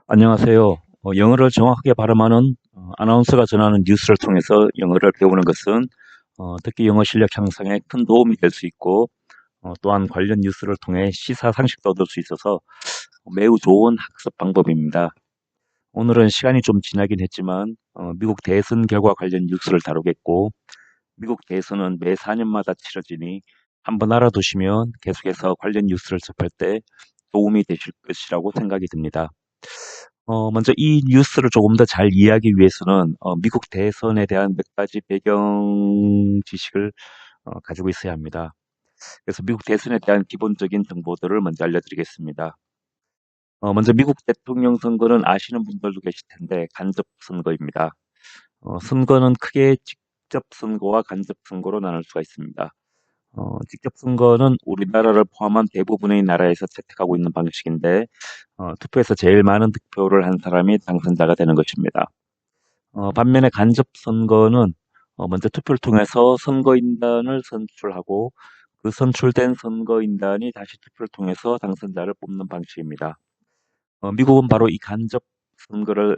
안녕하세요. 영어를 정확하게 발음하는 아나운서가 전하는 뉴스를 통해서 영어를 배우는 것은 특히 영어 실력 향상에 큰 도움이 될 수 있고 또한 관련 뉴스를 통해 시사 상식도 얻을 수 있어서 매우 좋은 학습 방법입니다. 오늘은 시간이 좀 지나긴 했지만 미국 대선 결과 관련 뉴스를 다루겠고 미국 대선은 매 4년마다 치러지니 한번 알아두시면 계속해서 관련 뉴스를 접할 때 도움이 되실 것이라고 생각이 듭니다. 먼저 이 뉴스를 조금 더 잘 이해하기 위해서는 미국 대선에 대한 몇 가지 배경 지식을 가지고 있어야 합니다. 그래서 미국 대선에 대한 기본적인 정보들을 먼저 알려드리겠습니다. 먼저 미국 대통령 선거는 아시는 분들도 계실 텐데 간접 선거입니다. 선거는 크게 직접 선거와 간접 선거로 나눌 수가 있습니다. 직접 선거는 우리나라를 포함한 대부분의 나라에서 채택하고 있는 방식인데 투표에서 제일 많은 득표를 한 사람이 당선자가 되는 것입니다. 반면에 간접 선거는 먼저 투표를 통해서 선거인단을 선출하고 그 선출된 선거인단이 다시 투표를 통해서 당선자를 뽑는 방식입니다. 미국은 바로 이 간접 선거를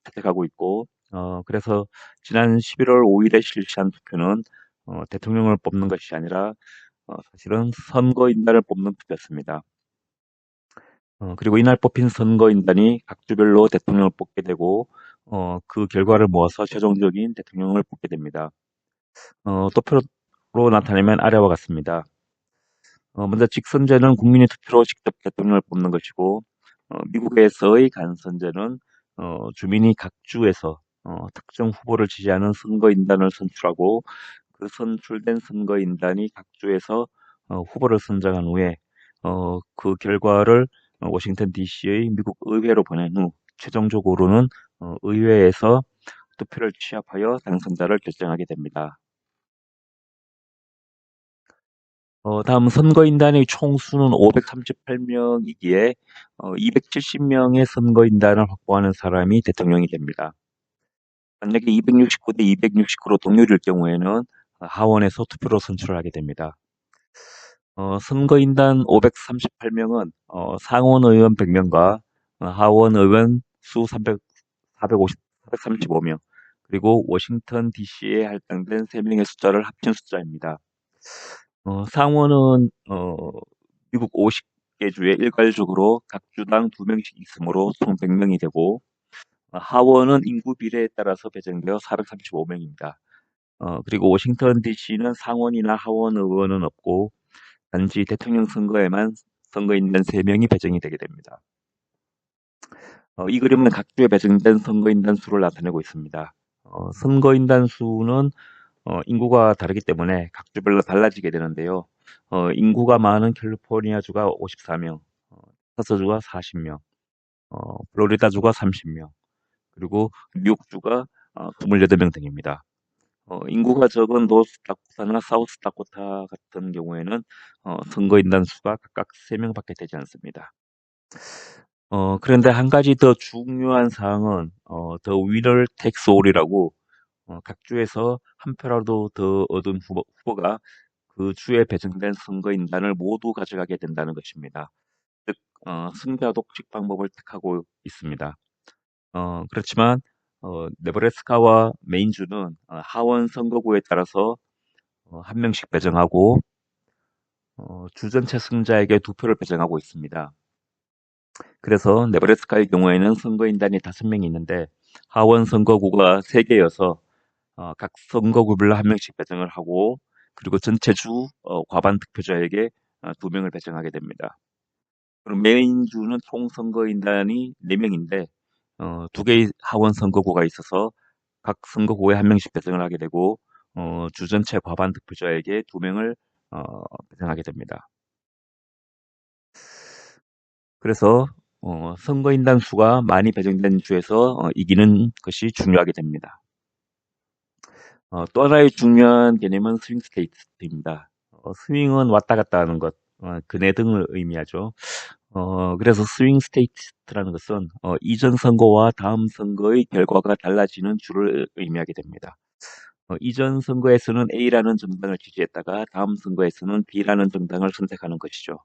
채택하고 있고 그래서 지난 11월 5일에 실시한 투표는 대통령을 뽑는 것이 아니라 사실은 선거인단을 뽑는 투표였습니다. 그리고 이날 뽑힌 선거인단이 각 주별로 대통령을 뽑게 되고 그 결과를 모아서 최종적인 대통령을 뽑게 됩니다. 투표로 나타내면 아래와 같습니다. 먼저 직선제는 국민의 투표로 직접 대통령을 뽑는 것이고 미국에서의 간선제는 주민이 각 주에서 특정 후보를 지지하는 선거인단을 선출하고 그 선출된 선거인단이 각 주에서 후보를 선정한 후에 그 결과를 워싱턴 DC의 미국 의회로 보낸 후 최종적으로는 의회에서 투표를 취합하여 당선자를 결정하게 됩니다. 다음 선거인단의 총수는 538명이기에 270명의 선거인단을 확보하는 사람이 대통령이 됩니다. 만약에 269 대 269로 동률일 경우에는 하원에서 투표로 선출을 하게 됩니다. 선거인단 538명은 상원 의원 100명과 하원 의원 수 435명, 그리고 워싱턴 DC에 할당된 3명의 숫자를 합친 숫자입니다. 상원은 미국 50개 주에 일괄적으로 각 주당 2명씩 있으므로 총 100명이 되고 하원은 인구 비례에 따라서 배정되어 435명입니다. 그리고 워싱턴 DC는 상원이나 하원 의원은 없고 단지 대통령 선거에만 선거인단 3명이 배정이 되게 됩니다. 이 그림은 각 주에 배정된 선거인단 수를 나타내고 있습니다. 선거인단 수는 인구가 다르기 때문에 각 주별로 달라지게 되는데요. 인구가 많은 캘리포니아주가 54명, 텍사스주가 40명, 플로리다주가 30명, 그리고 뉴욕주가 28명 등입니다. 인구가 적은 노스다코타나 사우스다코타 같은 경우에는 선거인단 수가 각각 3명밖에 되지 않습니다. 그런데 한 가지 더 중요한 사항은 The Winner Takes All이라고 각 주에서 한 표라도 더 얻은 후보가 그 주에 배정된 선거인단을 모두 가져가게 된다는 것입니다. 즉, 승자 독식 방법을 택하고 있습니다. 그렇지만 네브래스카와 메인주는 하원 선거구에 따라서 한 명씩 배정하고 주 전체 승자에게 2표를 배정하고 있습니다. 그래서 네브래스카의 경우에는 선거인단이 5명이 있는데 하원 선거구가 3개여서 각 선거구별로 한 명씩 배정을 하고 그리고 전체 주 과반 득표자에게 2명을 배정하게 됩니다. 그럼 메인주는 총 선거인단이 4명인데 2개의 하원 선거구가 있어서 각 선거구에 한 명씩 배정을 하게 되고 주 전체 과반 득표자에게 2명을 배정하게 됩니다. 그래서 선거인단 수가 많이 배정된 주에서 이기는 것이 중요하게 됩니다. 또 하나의 중요한 개념은 스윙 스테이트입니다. 스윙은 왔다 갔다 하는 것, 근해 등을 의미하죠. 그래서 스윙 스테이트라는 것은 이전 선거와 다음 선거의 결과가 달라지는 주를 의미하게 됩니다. 이전 선거에서는 A라는 정당을 지지했다가 다음 선거에서는 B라는 정당을 선택하는 것이죠.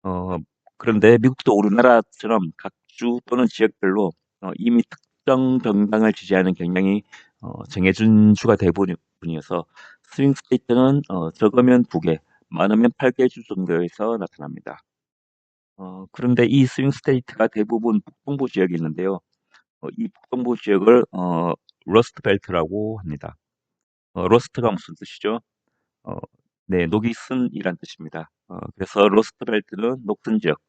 어, 그런데 미국도 우리나라처럼 각 주 또는 지역별로 이미 특정 정당을 지지하는 경향이 정해진 주가 대부분이어서 스윙 스테이트는 적으면 2개, 많으면 8개 주 정도에서 나타납니다. 그런데 이 스윙 스테이트가 대부분 북동부 지역이 있는데요. 이 북동부 지역을 러스트 벨트라고 합니다. 러스트가 무슨 뜻이죠? 어, 네, 녹이 쓴이란 뜻입니다. 그래서 러스트 벨트는 녹슨 지역,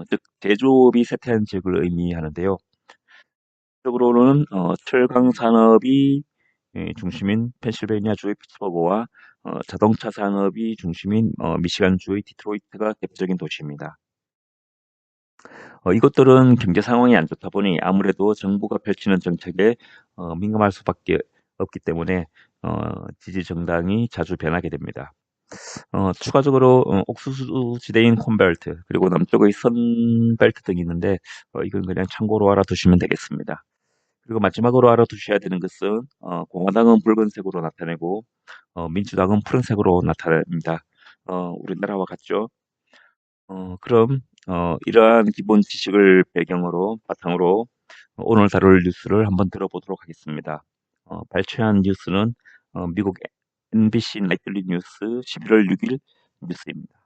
즉 제조업이 쇠퇴한 지역을 의미하는데요. 적으로는 철강 산업이 중심인 펜실베이니아주의 피츠버그와 자동차 산업이 중심인 미시간주의 디트로이트가 대표적인 도시입니다. 이것들은 경제 상황이 안 좋다 보니 아무래도 정부가 펼치는 정책에 민감할 수밖에 없기 때문에 지지 정당이 자주 변하게 됩니다. 추가적으로 옥수수 지대인 콘벨트 그리고 남쪽의 선벨트 등이 있는데 이건 그냥 참고로 알아두시면 되겠습니다. 그리고 마지막으로 알아두셔야 되는 것은 공화당은 붉은색으로 나타내고 민주당은 푸른색으로 나타납니다. 우리나라와 같죠? 그럼 이러한 기본 지식을 배경으로 바탕으로 오늘 다룰 뉴스를 한번 들어보도록 하겠습니다. 발췌한 뉴스는 미국 NBC 나이틀리 뉴스 11월 6일 뉴스입니다.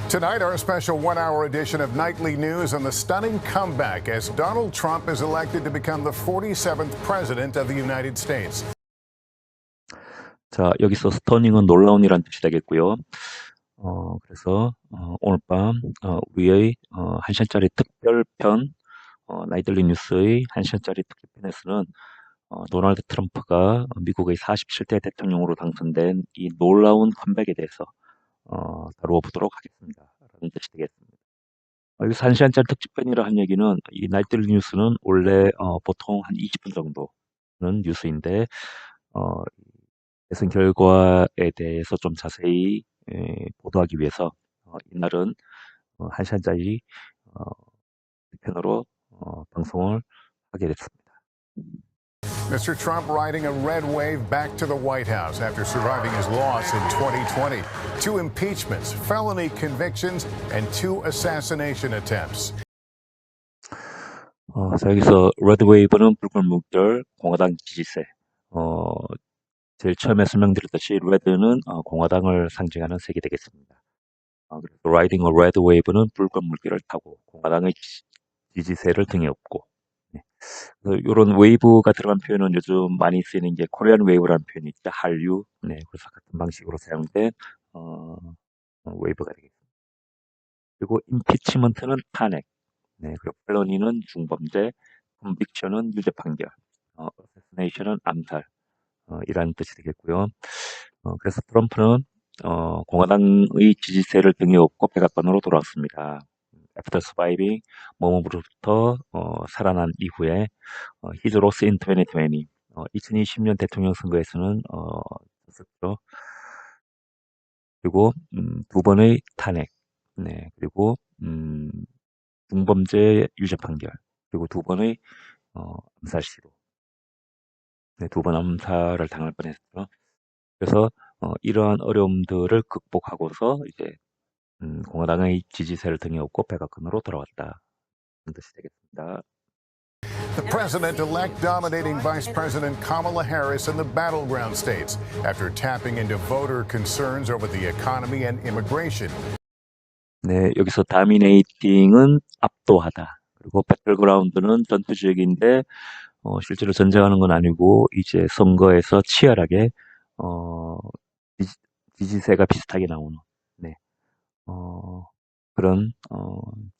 Tonight, our special one-hour edition of Nightly News on the stunning comeback as Donald Trump is elected to become the 47th president of the United States. 자, 여기서 스터닝은 놀라운이란 뜻이 되겠고요. 그래서 오늘 밤 위의 1시간짜리 특별편 나이틀리 뉴스의 1시간짜리 특별편에서는 도널드 트럼프가 미국의 47대 대통령으로 당선된 이 놀라운 컴백에 대해서 다루어 보도록 하겠습니다. 라는 뜻이 되겠습니다. 여기서 1시간짜리 특집편이라 한 얘기는 이 나이틀리 뉴스는 원래 보통 한 20분 정도는 뉴스인데 대선 결과에 대해서 좀 자세히 보도하기 위해서 이날은 1시간짜리 편으로 방송을 하게 됐습니다. Mr. Trump riding a red wave back to the White House after surviving his loss in 2020. 2 impeachments, felony convictions, and 2 assassination attempts. 자, 여기서 레드 웨이브는 붉은 물결, 공화당 지지세. 제일 처음에 설명드렸듯이 레드는 공화당을 상징하는 색이 되겠습니다. 그래서 riding a red wave는 붉은 물결을 타고 공화당의 지지세를 등에 업고 이런 웨이브가 들어간 표현은 요즘 많이 쓰이는 게 코리안 웨이브라는 표현이 있죠. 한류. 네, 그래서 같은 방식으로 사용된 웨이브가 되겠습니다. 그리고 임피치먼트는 탄핵. 네, 그리고 펠러니는 중범죄, 컨빅션은 유죄 판결, 어세시네이션은 암살. 이라는 뜻이 되겠고요. 그래서 트럼프는 공화당의 지지세를 등에 업고 백악관으로 돌아왔습니다. After surviving, 모험으로부터 살아난 이후에 His loss in 2020, 2020년 대통령 선거에서는 졌었죠. 그리고 2번의 탄핵, 네, 그리고 중범죄 유죄 판결, 그리고 2번의 암살 시도. 네, 2번 암살을 당할 뻔했죠. 그래서 이러한 어려움들을 극복하고서 이제 공화당의 지지세를 등에 업고 백악관으로 돌아왔다. 그런 뜻이 되겠습니다. The president-elect dominating Vice President Kamala Harris in the battleground states after tapping into voter concerns over the economy and immigration. 네, 여기서 dominating은 압도하다. 그리고 배틀그라운드는 전투 지역인데 실제로 전쟁하는 건 아니고 이제 선거에서 치열하게 지지세가 비슷하게 나오는 네, 그런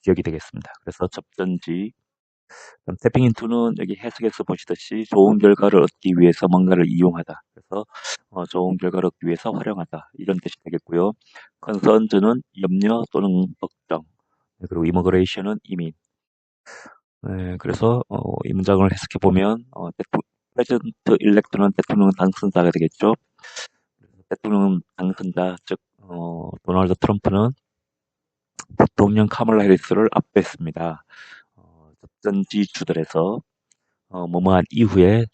지역이 되겠습니다. 그래서 접전지 태핑 인투는 여기 해석에서 보시듯이 좋은 결과를 얻기 위해서 뭔가를 이용하다. 그래서 좋은 결과를 얻기 위해서 활용하다. 이런 뜻이 되겠고요. 컨선즈는 염려 또는 걱정. 그리고 이머그레이션은 이민. 네, 그래서 이 문장을 해석해 보면 프레젠트 일렉트는 대통령 당선자가 되겠죠. 대통령 당선자 즉 도널드 트럼프는 부통령 카멀라 해리스를 압도했습니다. 접전지 주들에서 뭐뭐한 이후에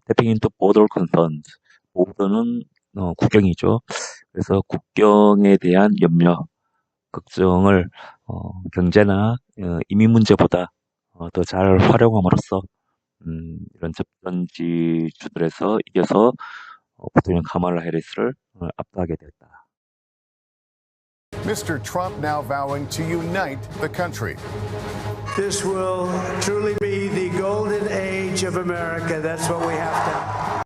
tapping into border concerns. 보더는 국경이죠. 그래서 국경에 대한 염려 걱정을 경제나 이민 문제보다 더 잘 활용함으로써 이런 접전지 주들에서 이겨서 부통령 카말라 해리스를 압도하게 되었다. Mr. Trump now vowing to unite the country. This will truly be the golden age of America. That's what we have to.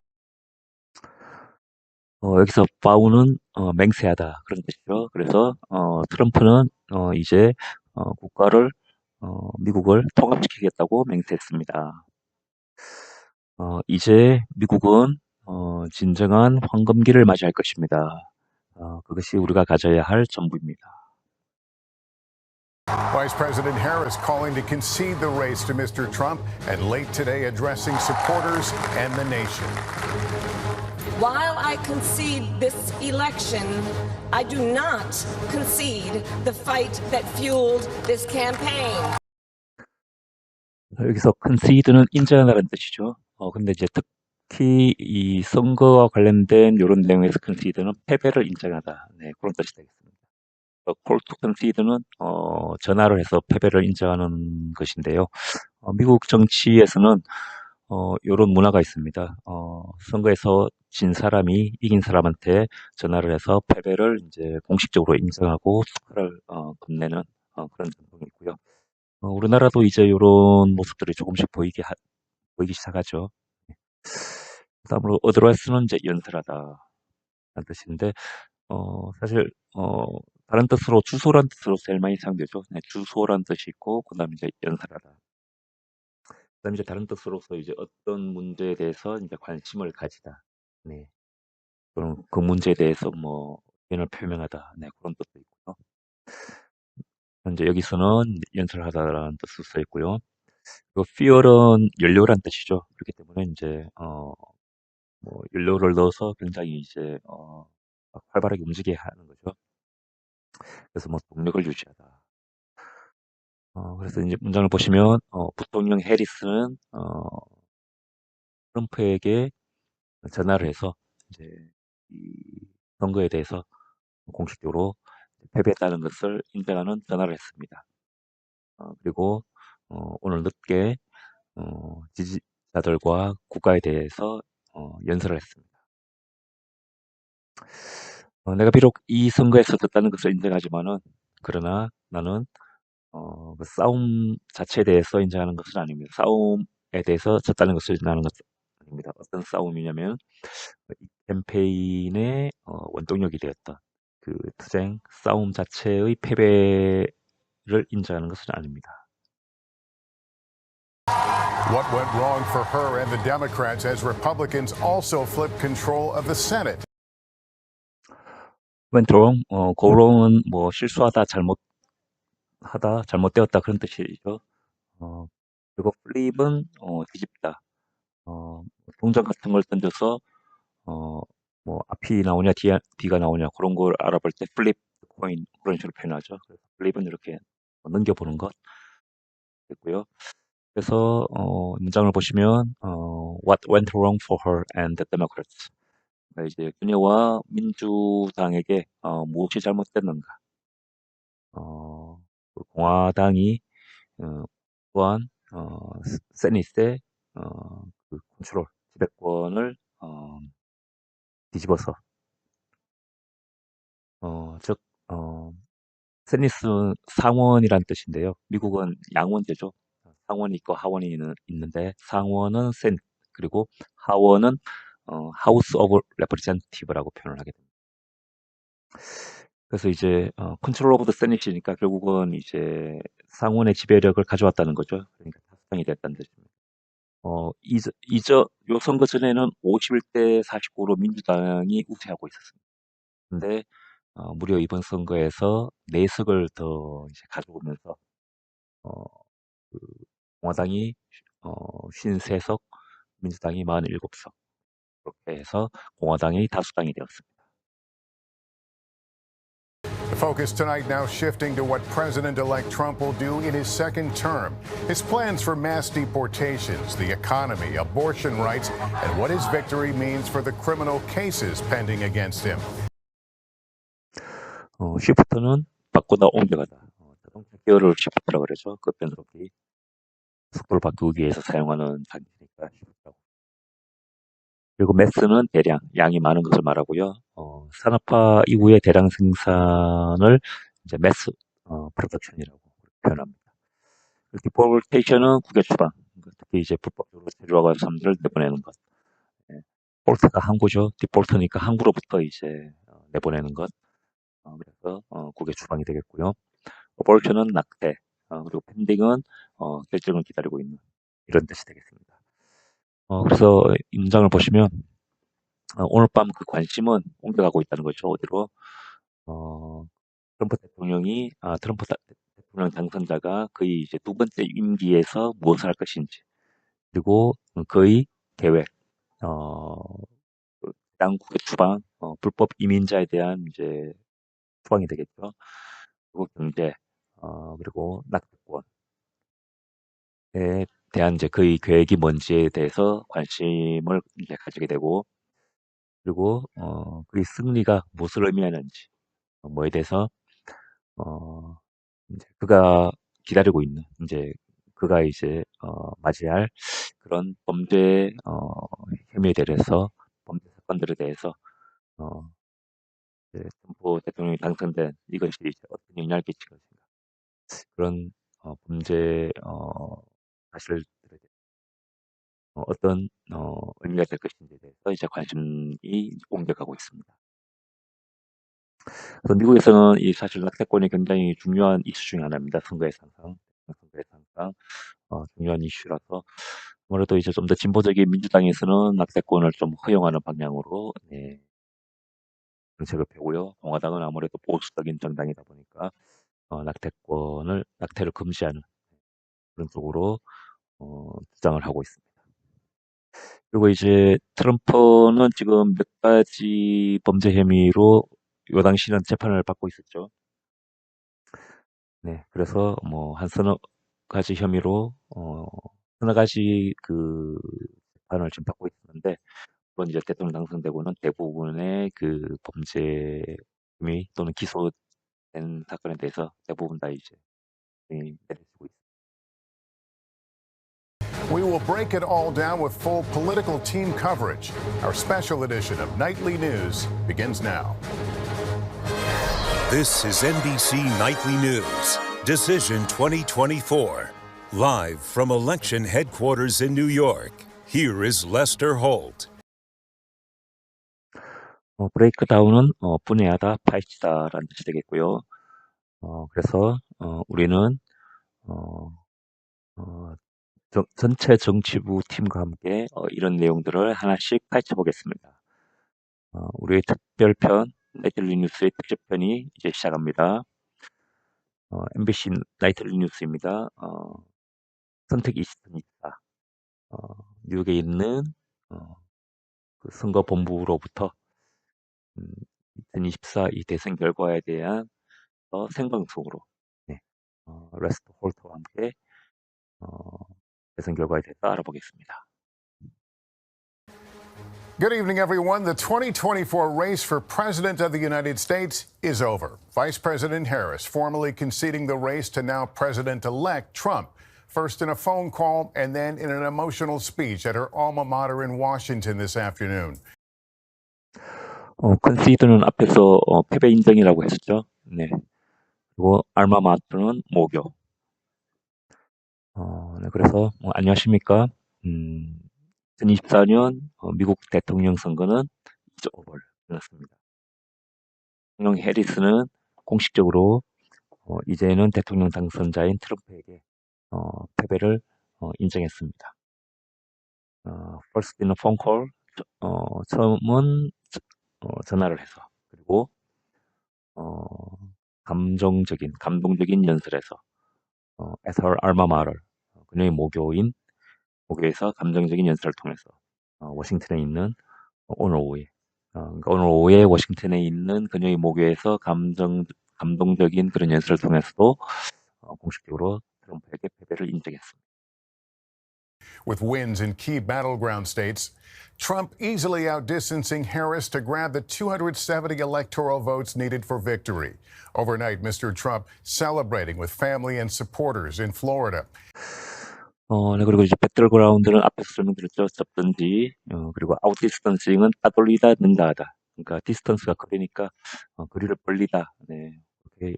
여기서 바우는 맹세하다 그런 뜻이죠. 그래서 트럼프는 이제 국가를 미국을 통합시키겠다고 맹세했습니다. 이제 미국은 진정한 황금기를 맞이할 것입니다. 그것이 우리가 가져야 할 전부입니다. Vice President Harris calling to concede the race to Mr. Trump and late today addressing supporters and the nation. While I concede this election, I do not concede the fight that fueled this campaign. 여기서 concede는 인정하다는 뜻이죠. 근데 이제 특히 이 선거와 관련된 이런 내용에서 concede는 패배를 인정하다. 네, 그런 뜻이 되겠습니다. call to concede는 전화를 해서 패배를 인정하는 것인데요. 미국 정치에서는 이런 문화가 있습니다. 선거에서 진 사람이 이긴 사람한테 전화를 해서 패배를 이제 공식적으로 인정하고 축하를 건네는 그런 전통이 있고요. 우리나라도 이제 이런 모습들이 조금씩 보이기 시작하죠. 그다음으로 어드레스는 이제 연설하다 라는 뜻인데 사실 다른 뜻으로 주소란 뜻으로 제일 많이 사용되죠. 네, 주소란 뜻이 있고 그다음에 이제 연설하다. 그다음에 이제 다른 뜻으로서 이제 어떤 문제에 대해서 이제 관심을 가지다. 네. 그럼 그 문제에 대해서 뭐 의견을 표명하다. 네, 그런 뜻도 있고요. 현재 여기서는 연설하다라는 뜻으로 써 있고요. 그리고 fuel은 연료란 뜻이죠. 그렇기 때문에 이제 뭐 연료를 넣어서 굉장히 이제 활발하게 움직이게 하는 거죠. 그래서 뭐 동력을 유지하다. 그래서 이제 문장을 보시면 부통령 해리스는 트럼프에게 전화를 해서 이제 이 선거에 대해서 공식적으로 패배했다는 것을 인정하는 전화를 했습니다. 그리고 오늘 늦게 지지자들과 국가에 대해서 연설을 했습니다. 내가 비록 이 선거에서 졌다는 것을 인정하지만은 그러나 나는 그 싸움 자체에 대해서 인정하는 것은 아닙니다. 싸움에 대해서 졌다는 것을 인정하는 것은 아닙니다. 어떤 싸움이냐면 이 캠페인의 원동력이 되었던 그 투쟁 싸움 자체의 패배를 인정하는 것은 아닙니다. What went wrong for her and the Democrats as Republicans also flipped control of the Senate? went wrong, go wrong은 뭐 실수하다, 잘못되었다 그런 뜻이죠. 그리고 flip은 뒤집다. 동전 같은 걸 던져서 뭐 앞이 나오냐 뒤가 나오냐 그런 걸 알아볼 때 flip coin 그런 식으로 표현하죠. 그래서 flip은 이렇게 넘겨보는 것 있고요. 그래서 문장을 보시면 What went wrong for her and the Democrats? 그러니까 이제 그녀와 민주당에게 무엇이 잘못됐는가? 그 공화당이 또한 세닛의 그 컨트롤 지배권을 뒤집어서 즉 세닛은 상원이란 뜻인데요. 미국은 양원제죠. 상원이 있고 하원이 있는데 상원은 세닛 그리고 하원은 하우스 오브 레프레젠티브라고 표현을 하게 됩니다. 그래서 이제 컨트롤 오브 더 세닛이니까 결국은 이제 상원의 지배력을 가져왔다는 거죠. 그러니까 다수당이 됐다는 뜻입니다. 요 선거 전에는 51대 49로 민주당이 우세하고 있었습니다. 근데 무려 이번 선거에서 4석을 더 이제 가져오면서 그 공화당이 53석, 민주당이 47석 그렇게 해서 공화당이 다수당이 되었습니다. The focus tonight now shifting to what President-elect Trump will do in his second term. His plans for mass deportations, the economy, abortion rights, and what his victory means for the criminal cases pending against him. 쉬프트는 바꾸다 옮겨가다. 자동차 기어를 시프트라고 그러죠. 급변속기. 속도를 바꾸기 위해서 사용하는 장치니까 시프트라고. 그리고 매스는 대량, 양이 많은 것을 말하고요. 산업화 이후의 대량 생산을 이제 매스 프로덕션이라고 표현합니다. 디폴테이션은 국외 추방, 특히 이제 불법적으로 체류하고 사람들을 내보내는 것. 폴트가 항구죠. 디폴트니까 항구로부터 이제 내보내는 것. 그래서 국외 추방이 되겠고요. 어볼션은 낙태, 그리고 펜딩은 결정을 기다리고 있는 이런 뜻이 되겠습니다. 그래서 이 문장을 보시면 오늘 밤 그 관심은 옮겨가고 있다는 거죠. 어디로? 트럼프 대통령 당선자가 그의 이제 두 번째 임기에서 무엇을 할 것인지, 그리고 그의 계획, 당국의 추방, 불법 이민자에 대한 이제 추방이 되겠죠. 그리고 경제, 그리고 낙태권에 대한 이제 그의 계획이 뭔지에 대해서 관심을 이제 가지게 되고, 그리고 그의 승리가 무엇을 의미하는지, 뭐에 대해서 이제 그가 기다리고 있는 이제 그가 이제 맞이할 그런 범죄 혐의에 대해서 범죄 사건들에 대해서 이제 트럼프 대통령이 당선된 이것이 이제 어떤 영향을 끼칠 것인가 그런 범죄 사실들에 대해서 어떤 의미가 될 것인지에 대해서 이제 관심이 옮겨가고 있습니다. 그래서 미국에서는 이 사실 낙태권이 굉장히 중요한 이슈 중에 하나입니다. 선거에서 항상 중요한 이슈라서 아무래도 이제 좀 더 진보적인 민주당에서는 낙태권을 좀 허용하는 방향으로 정책을 펴고요. 공화당은 아무래도 보수적인 정당이다 보니까 낙태를 금지하는 그런 쪽으로 주장을 하고 있습니다. 그리고 이제 트럼프는 지금 몇 가지 범죄 혐의로 요 당시는 재판을 받고 있었죠. 네, 그래서 뭐 한 서너 가지 혐의로 서너 가지 그 재판을 지금 받고 있는데 물론 이제 대통령 당선되고는 대부분의 그 범죄 혐의 또는 기소된 사건에 대해서 대부분 다 이제 내려지고 있습니다. We will break it all down with full political team coverage. Our special edition of Nightly News begins now. This is NBC Nightly News, Decision 2024. Live from election headquarters in New York, here is Lester Holt. 브레이크다운은 분해하다, 파헤치다라는 뜻이 되겠고요. 그래서 우리는 전체 정치부 팀과 함께 이런 내용들을 하나씩 파헤쳐 보겠습니다. 우리의 특별편, 나이틀리 뉴스의 특집편이 이제 시작합니다. MBC 나이틀리 뉴스입니다. 선택 2024. 뉴욕에 있는 그 선거본부로부터 2024 이 대선 결과에 대한 생방송으로 레스터 홀터와 함께 대선 결과에 대해서 알아보겠습니다. Good evening, everyone. The 2024 race for President of the United States is over. Vice President Harris formally conceding the race to now President-elect Trump, first in a phone call and then in an emotional speech at her alma mater in Washington this afternoon. 컨시드는 앞에서 패배 인정이라고 했었죠. 네. 그리고 알마 마터는 모교. 네, 그래서 안녕하십니까. 2024년 미국 대통령 선거는 이제 오버를 끝났습니다. 대통령 해리스는 공식적으로 이제는 대통령 당선자인 트럼프에게 패배를 인정했습니다. First in a phone call, 처음은 전화를 해서, 그리고 감동적인 연설에서 at her alma mater, 그녀의 모교에서 감정적인 연설을 통해서 워싱턴에 있는 오늘 오후에 워싱턴에 있는 그녀의 모교에서 감동적인 그런 연설을 통해서도 공식적으로 트럼프에게 패배를 인정했습니다. with wins in key battleground states. Trump easily outdistancing Harris to grab the 270 electoral votes needed for victory. Overnight, Mr. Trump celebrating with family and supporters in Florida. 네, 그리고 이제 배틀그라운드는 앞에서 설명드렸죠. 접든지, 그리고 아웃디스턴싱은 따돌리다, 능가하다. 그러니까 디스턴스가 거리니까 거리를 벌리다. 네, 그렇게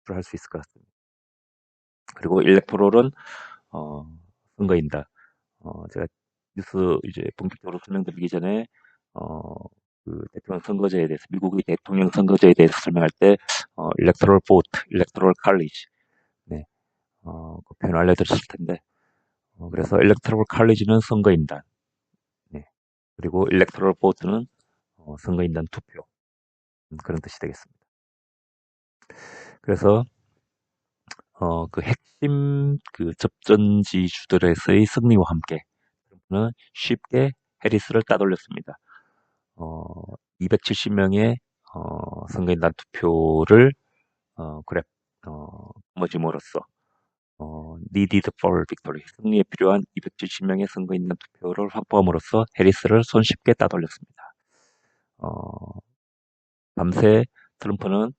할 수 있을 것 같습니다. 그리고 일렉토럴은 선거인다. 제가 뉴스 이제 본격적으로 설명드리기 전에 그 대통령 선거제에 대해서 미국의 대통령 선거제에 대해서 설명할 때 electoral vote, electoral college 네, 그 표현 알려드렸을 텐데 그래서 electoral college는 선거인단, 네, 그리고 electoral vote는 선거인단 투표 그런 뜻이 되겠습니다. 그래서 그 핵심 그 접전지 주들에서의 승리와 함께 트럼프는 쉽게 해리스를 따돌렸습니다. 270명의 선거인단 투표를 거머쥘으로써 needed for victory 승리에 필요한 270명의 선거인단 투표를 확보함으로써 해리스를 손쉽게 따돌렸습니다. 밤새 트럼프는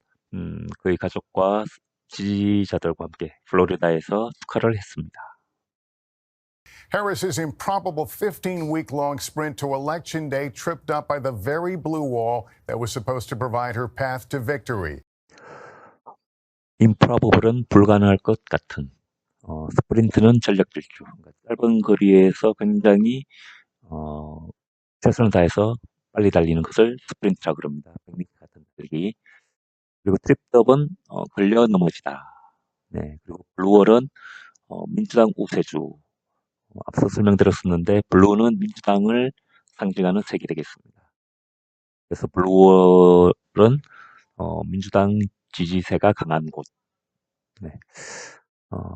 그의 가족과 지지자들과 함께 플로리다에서 축하를 했습니다. Harris's improbable 15-week-long sprint to Election Day tripped up by the very blue wall that was supposed to provide her path to victory. improbable은 불가능할 것 같은, 스프린트는 전력 질주, 그러니까 짧은 거리에서 굉장히 최선을 다해서 빨리 달리는 것을 스프린트라고 그럽니다. 100m 같은 달리기. 그리고 트립업은 걸려 넘어지다. 네, 그리고 블루월은 민주당 우세주. 앞서 설명드렸었는데 블루는 민주당을 상징하는 색이 되겠습니다. 그래서 블루월은 민주당 지지세가 강한 곳. 네.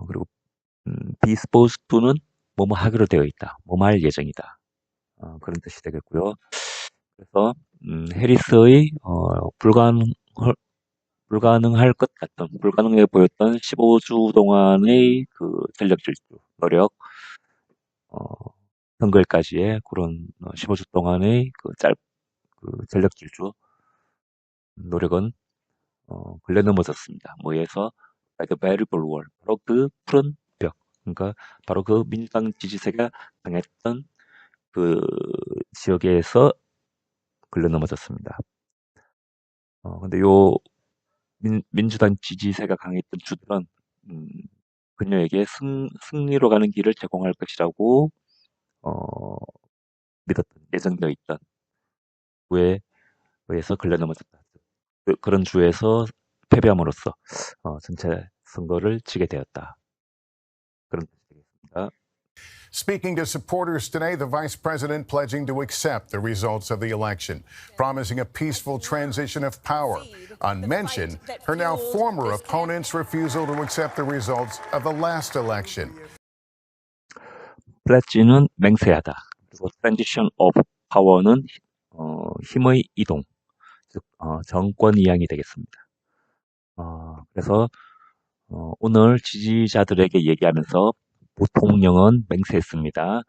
그리고 be supposed to는 뭐뭐 하기로 되어 있다. 뭐뭐 할 예정이다. 그런 뜻이 되겠고요. 그래서 해리스의 불가능할 것 같던, 불가능해 보였던 15주 동안의 그 전력 질주, 노력, 선거일까지의 그런 15주 동안의 그 전력 질주 노력은 걸려 넘어졌습니다. 뭐에서 by the very blue wall, 바로 그 푸른 벽, 그러니까 바로 그 민주당 지지세가 강했던 그 지역에서 걸려 넘어졌습니다. 근데 요 민주당 지지세가 강했던 주들은 그녀에게 승리로 가는 길을 제공할 것이라고 믿었던, 예정되어 있던 주에 의해서 걸려 넘어졌다. 그런 주에서 패배함으로써 전체 선거를 지게 되었다. 그런 뜻이 되겠습니다. Speaking to supporters today, the vice president pledging to accept the results of the election, promising a peaceful transition of power. Unmentioned, her now former opponent's refusal to accept the results of the last election. 플랫지는 맹세하다. 그리고 transition of power는 힘의 이동, 즉 정권 이양이 되겠습니다. 그래서 오늘 지지자들에게 얘기하면서 부통령은 맹세했습니다.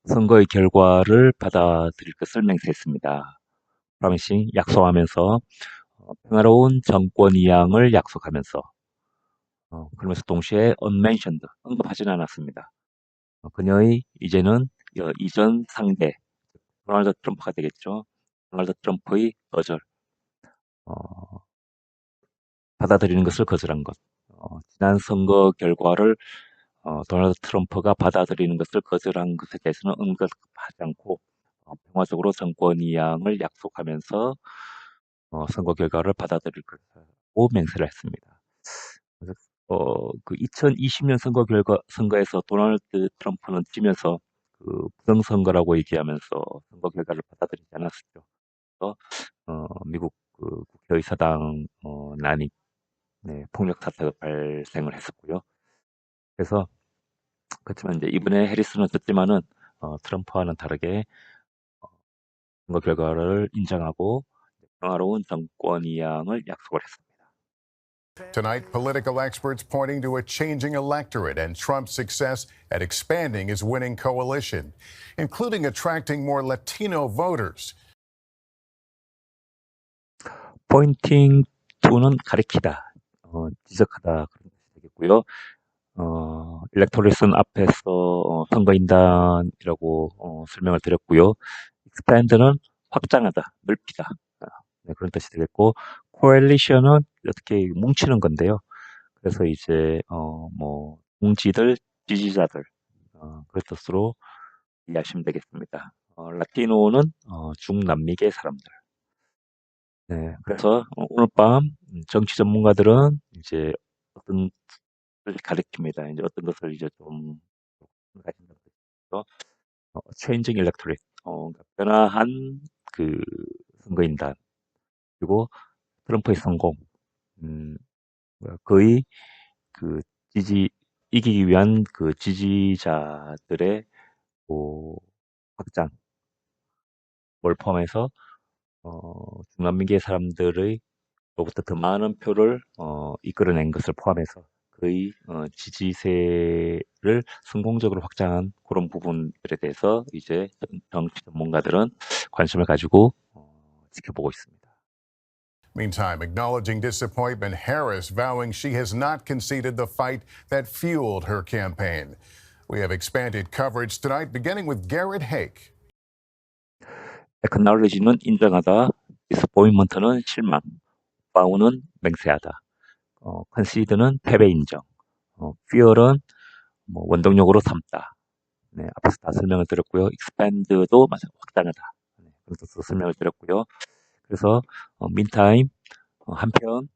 선거의 결과를 받아들일 것을 맹세했습니다. promising 약속하면서 평화로운 정권 이양을 약속하면서 그러면서 동시에 unmentioned 언급하지는 않았습니다. 그녀의 이제는 이전 상대 도널드 트럼프가 되겠죠. 도널드 트럼프의 거절, 받아들이는 것을 거절한 것. 지난 선거 결과를 도널드 트럼프가 받아들이는 것을 거절한 것에 대해서는 언급하지 않고 평화적으로 정권 이양을 약속하면서 선거 결과를 받아들일 것이라고 맹세를 했습니다. 그래서 그 2020년 선거에서 도널드 트럼프는 지면서 그 부정선거라고 얘기하면서 선거 결과를 받아들이지 않았었죠. 그래서 미국 그 국회의사당 난입, 네, 폭력 사태가 발생을 했었고요. 그래서 그렇지만 이제 이번에 해리스는 졌지만은 트럼프와는 다르게 선거 결과를 인정하고 평화로운 정권 이양을 약속을 했습니다. Tonight, political experts pointing to a changing electorate and Trump's success at expanding his winning coalition, including attracting more Latino voters. pointing to는 가리키다, 지적하다 그런 뜻이 되겠고요. 일렉토레이션 앞에서 선거인단이라고 설명을 드렸고요. expand는 확장하다, 넓히다, 네, 그런 뜻이 되겠고, coalition은 어떻게 뭉치는 건데요. 그래서 이제 뭐 동지들, 지지자들 그런 뜻으로 이해하시면 되겠습니다. 라티노는 중남미계 사람들. 네, 그래서 오늘 밤 정치 전문가들은 이제 어떤 것을 가리킵니다. 이제 어떤 것을 이제 좀 가진다고 했죠. changing electorate, 그러니까 변화한 그 선거인단, 그리고 트럼프의 성공, 거의 그 이기기 위한 그 지지자들의 확장, 뭘 포함해서 중남미계 사람들의 로부터 더 많은 표를 이끌어낸 것을 포함해서 거의 지지세를 성공적으로 확장한 그런 부분들에 대해서 이제 정치 전문가들은 관심을 가지고 지켜보고 있습니다. Meantime, acknowledging disappointment, Harris vowing she has not conceded the fight that fueled her campaign. We have expanded coverage tonight, beginning with Garrett Haake. acknowledge는 인정하다, disappointment는 실망, bow는 맹세하다, concede는 패배 인정, fear은 뭐 원동력으로 삼다. 네, 앞에서 다 설명을 드렸고요. expand도 확장하다. 네, 그런 뜻으로 설명을 드렸고요. 그래서 meantime 한편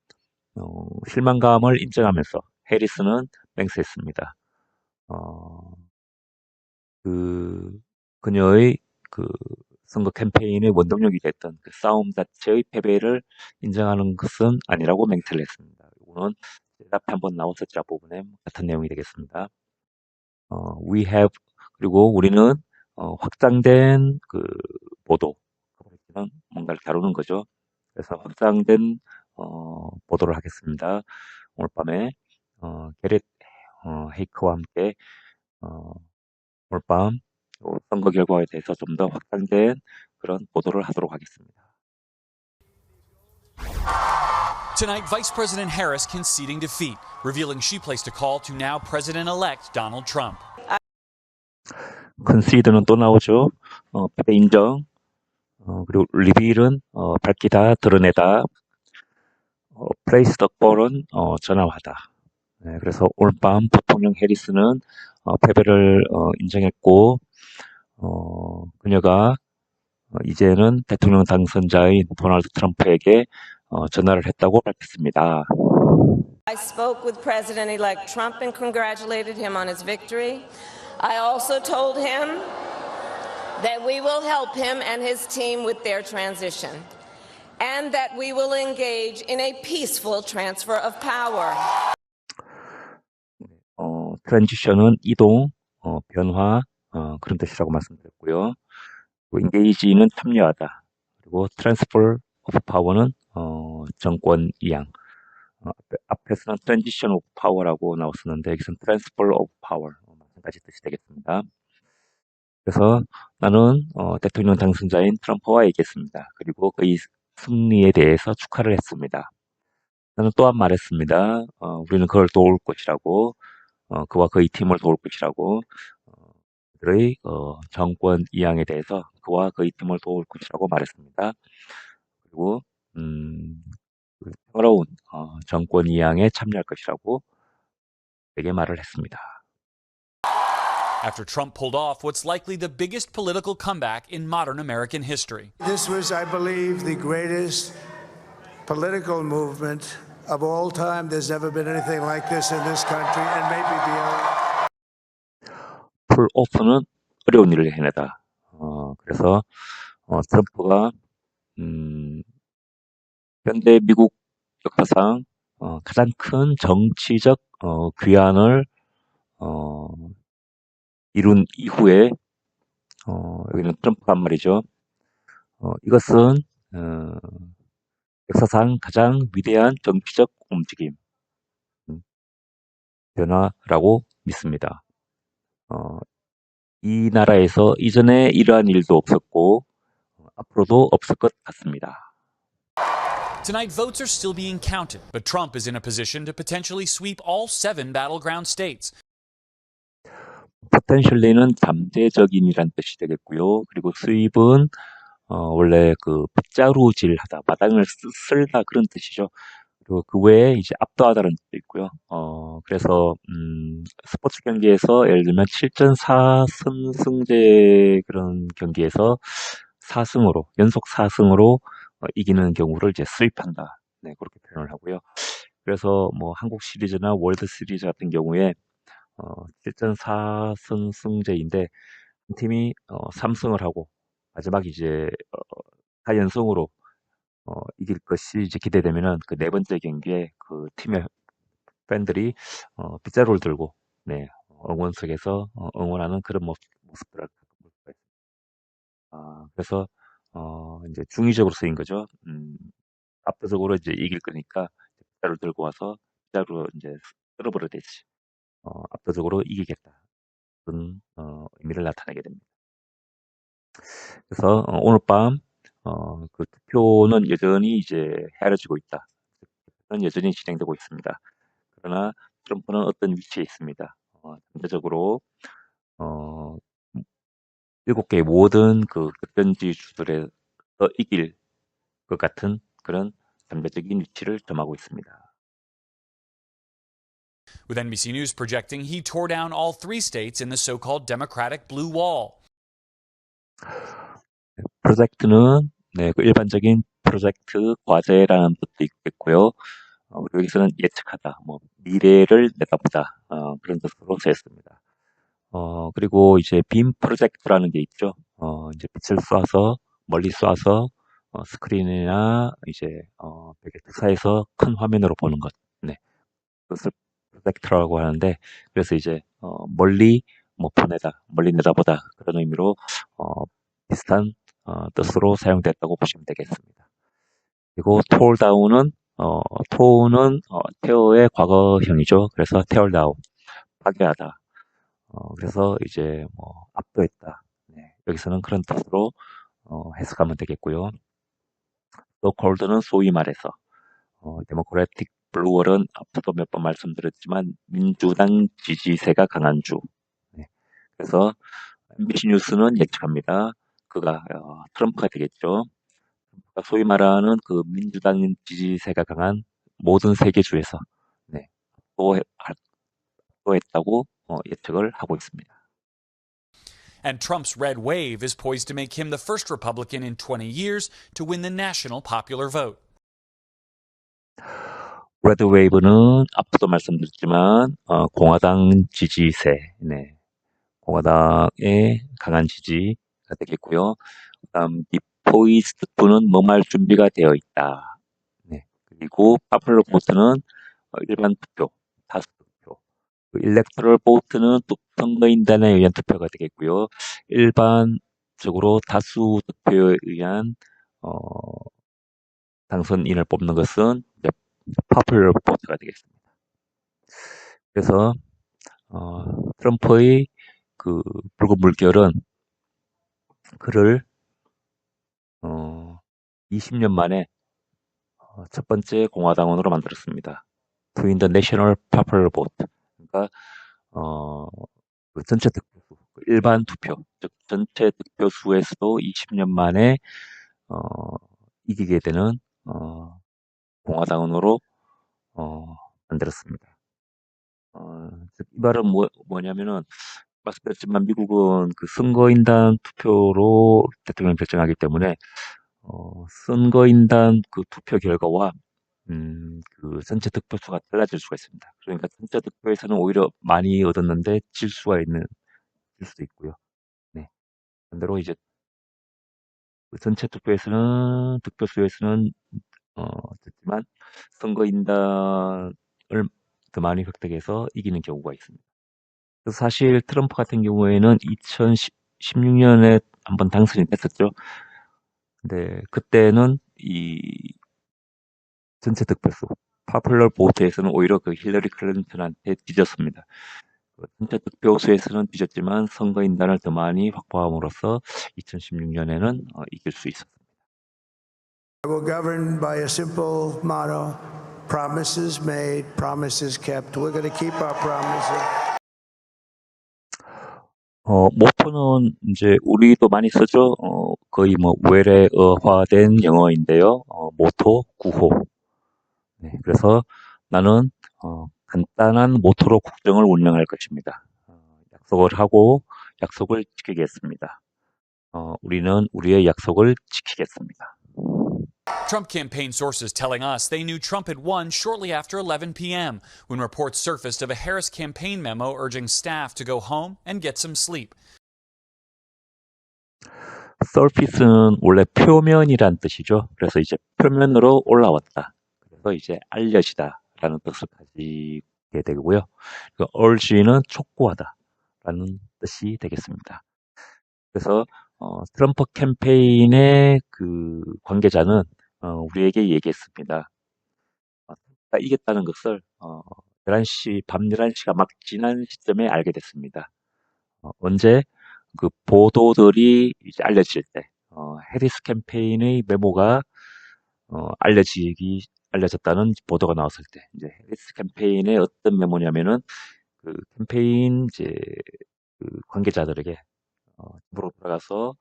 실망감을 인정하면서 해리스는 맹세했습니다. 그녀의 그 선거 캠페인의 원동력이 됐던 그 싸움 자체의 패배를 인정하는 것은 아니라고 맹세를 했습니다. 이거는 앞에 한번 나왔었죠. 부분에 같은 내용이 되겠습니다. we have, 그리고 우리는 확장된 그 보도, 뭔가를 다루는 거죠. 그래서 확장된 보도를 하겠습니다. 오늘 밤에 게렛 헤이크와 함께 오늘 밤 선거 결과에 대해서 좀 더 확장된 그런 보도를 하도록 하겠습니다. Tonight, Vice President Harris conceding defeat, revealing she placed a call to now President-elect Donald Trump. concede는 또 나오죠. 패배 인정. 그리고 reveal은 밝히다, 드러내다. place the call은 전화하다. 네, 그래서 오늘 밤 부통령 해리스는 패배를 인정했고, 그녀가 이제는 대통령 당선자인 도널드 트럼프에게 전화를 했다고 밝혔습니다. I spoke with President-elect Trump and congratulated him on his victory. I also told him that we will help him and his team with their transition, and that we will engage in a peaceful transfer of power. 트랜지션은 이동, 변화, 그런 뜻이라고 말씀드렸고요. engage는 참여하다. 그리고 transfer of power는 정권 이양. 앞에서는 transition of power라고 나왔었는데 여기서는 transfer of power, 마찬가지 뜻이 되겠습니다. 그래서 나는 대통령 당선자인 트럼프와 얘기했습니다. 그리고 그의 승리에 대해서 축하를 했습니다. 나는 또한 말했습니다. 우리는 그걸 도울 것이라고, 그와 그의 팀을 도울 것이라고, 그들의 정권 이양에 대해서 그와 그의 팀을 도울 것이라고 말했습니다. 그리고 평화로운 정권 이양에 참여할 것이라고 되게 말을 했습니다. After Trump pulled off what's likely the biggest political comeback in modern American history. This was, I believe, the greatest political movement of all time. There's never been anything like this in this country and maybe beyond. 풀 오프는 어려운 일을 해내다. 그래서 트럼프가 현대 미국 역사상 가장 큰 정치적 귀환을 이룬 이후에 여기는 트럼프가 한 말이죠. 이것은 역사상 가장 위대한 정치적 움직임, 변화라고 믿습니다. 이 나라에서 이전에 이러한 일도 없었고 앞으로도 없을 것 같습니다. Tonight, votes are still being counted, but Trump is in a position to potentially sweep all 7 battleground states. 포텐셜리는 잠재적인이란 뜻이 되겠고요. 그리고 수입은 원래 그 빗자루질하다, 마당을 쓸다 그런 뜻이죠. 그리고 그 외에 이제 압도하다는 뜻도 있고요. 그래서 스포츠 경기에서 예를 들면 7전 4승제 그런 경기에서 4승으로 연속 4승으로 이기는 경우를 이제 수입한다. 네, 그렇게 표현을 하고요. 그래서 뭐 한국 시리즈나 월드 시리즈 같은 경우에 7전 4승 승제인데 한 팀이 3승을 하고 마지막 이제 4연승으로 이길 것이 이제 기대되면은 그 네 번째 경기에 그 팀의 팬들이 빗자루를 들고 네, 응원석에서 응원하는 그런 모습들을 볼 수가 있습니다. 그래서 이제 중의적으로 쓰인 거죠. 압도적으로 이제 이길 거니까 빗자루를 들고 와서 빗자루로 이제 쓸어버리듯이 압도적으로 이기겠다. 그런 의미를 나타내게 됩니다. 그래서 오늘 밤 그 투표는 여전히 이제 헤아려지고 있다. 투표는 여전히 진행되고 있습니다. 그러나 트럼프는 어떤 위치에 있습니다. 전체적으로 7개의 모든 그 결전지주들에서 이길 것 같은 그런 잠재적인 위치를 점하고 있습니다. With NBC News projecting he tore down all 3 states in the so-called Democratic Blue Wall. 프로젝트는 네, 그 일반적인 프로젝트 과제라는 뜻도 있겠고요. 그리고 여기서는 예측하다, 뭐 미래를 내다보다 그런 뜻으로 쓰였습니다. 그리고 이제 빔 프로젝트라는 게 있죠. 이제 빛을 쏴서 멀리 쏴서 스크린이나 이제 벽에 투사해서 큰 화면으로 보는 것. 네, 그것을 프로젝트라고 하는데 그래서 이제 멀리 뭐 보내다, 멀리 내다보다 그런 의미로 비슷한 뜻으로 사용됐다고 보시면 되겠습니다. 그리고 tore down은 tore는 tear의 과거형이죠. 그래서 tear down, 파괴하다. 그래서 이제 뭐 압도했다. 네, 여기서는 그런 뜻으로 해석하면 되겠고요. 또 cold는 소위 말해서 데모크래틱 블루월은 앞서도 몇 번 말씀드렸지만 민주당 지지세가 강한 주. 네, 그래서 MBC 뉴스는 예측합니다. 그가 트럼프가 되겠죠. 소위 말하는 그 민주당 지지세가 강한 모든 세계주에서 네, 압도했다고 예측을 하고 있습니다. And Trump's red wave is poised to make him the first Republican in 20 years to win the national popular vote. 레드 웨이브는 앞서도 말씀드렸지만 공화당 지지세, 네, 공화당의 강한 지지가 되겠고요. 그다음 디포이스트 또는 뭐할 준비가 되어 있다. 네, 그리고 파플러 보트는 일반 투표, 다수 투표. 일렉터럴 보트는 선거인단에 의한 투표가 되겠고요. 일반적으로 다수 투표에 의한 당선인을 뽑는 것은 파플러 보트가 되겠습니다. 그래서 트럼프의 그 붉은 물결은 그를 20년 만에 첫 번째 공화당원으로 만들었습니다. To win the national popular vote. 그러니까 그 전체 득표수, 일반 투표, 즉 전체 득표수에서도 20년 만에 이기게 되는 공화당원으로 만들었습니다. 즉 이 말은 뭐냐면은 말씀드렸지만 미국은 그 선거인단 투표로 대통령 결정하기 때문에 선거인단 그 투표 결과와 그 전체 득표수가 달라질 수가 있습니다. 그러니까 전체 득표에서는 오히려 많이 얻었는데 질 수도 있고요. 네. 반대로 이제 그 전체 득표수에서는 됐지만 선거인단을 더 많이 획득해서 이기는 경우가 있습니다. 그래서 사실 트럼프 같은 경우에는 2016년에 한번 당선이 됐었죠. 근데 그때는 이 전체 득표수, 파퓰러 보트에서는 오히려 그 힐러리 클린턴한테 뒤졌습니다. 전체 득표수에서는 뒤졌지만 선거인단을 더 많이 확보함으로써 2016년에는 이길 수 있었습니다. I will govern by a simple motto: promises made, promises kept. We're going to keep our promises. 모토는 이제 우리도 많이 쓰죠. 거의 뭐 외래어화된 영어인데요. 모토 구호. 네, 그래서 나는 간단한 모토로 국정을 운영할 것입니다. 약속을 하고 약속을 지키겠습니다. 우리는 우리의 약속을 지키겠습니다. Trump campaign sources telling us they knew Trump had won shortly after 11 p.m. when reports surfaced of a Harris campaign memo urging staff to go home and get some sleep. surface는 원래 표면이란 뜻이죠. 그래서 이제 표면으로 올라왔다. 그래서 이제 알려지다라는 뜻을 가지게 되고요. 그 urge는 촉구하다라는 뜻이 되겠습니다. 그래서 트럼프 캠페인의 그 관계자는 우리에게 얘기했습니다. 이겼다는 것을 11시, 밤 11시가 막 지난 시점에 알게 됐습니다. 언제 그 보도들이 이제 알려질 때, 해리스 캠페인의 메모가 알려졌다는 보도가 나왔을 때, 이제 해리스 캠페인의 어떤 메모냐면은 그 캠페인 이제 그 관계자들에게 집으로 돌아가서